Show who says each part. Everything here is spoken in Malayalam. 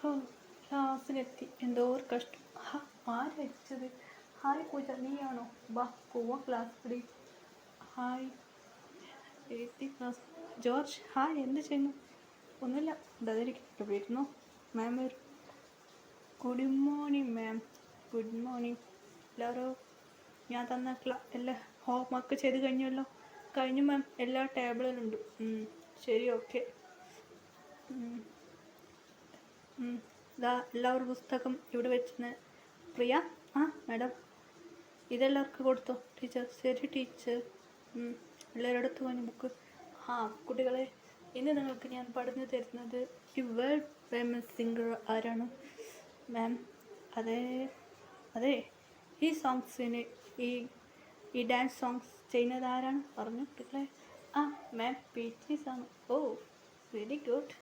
Speaker 1: ഓ, ക്ലാസ്സിലെത്തി. എന്തോ ഒരു കഷ്ടം. ആരടിച്ചത്? ഹായ് പൂജ, നീയാണോ? ബാ പോവാ ക്ലാസ് പിടി. Hi 8th class. George, hi, എന്ത് ചെയ്യുന്നു? ഒന്നുമില്ല, എന്തായിരിക്കും വരുന്നു. മാം വരും. Good morning ma'am. Good morning. എല്ലാവരും ഞാൻ തന്ന എല്ലാ ഹോംവർക്ക് ചെയ്ത് കഴിഞ്ഞല്ലോ? കഴിഞ്ഞു മാം, എല്ലാ ടേബിളിലുണ്ട്. ശരി, ഓക്കെ. ഇതാ എല്ലാവരും പുസ്തകം ഇവിടെ വെച്ചെന്ന്. പ്രിയ, മാഡം, ഇതെല്ലാവർക്കും കൊടുത്തോ ടീച്ചർ? ശരി ടീച്ചർ. എല്ലാവരും എടുത്തു കഴിഞ്ഞ ബുക്ക്. കുട്ടികളെ, ഇന്ന് നിങ്ങൾക്ക് ഞാൻ പറഞ്ഞു തരുന്നത് ഈ വേൾഡ് ഫേമസ് സിംഗർ ആരാണ്? മാം, അതെ ഈ സോങ്സിന് ഈ ഡാൻസ് സോങ്സ് ചെയ്യുന്നത് ആരാണ്? പറഞ്ഞു കുട്ടികളെ. മാം, പി ടി സാണ്. ഓ, വെരി ഗുഡ്.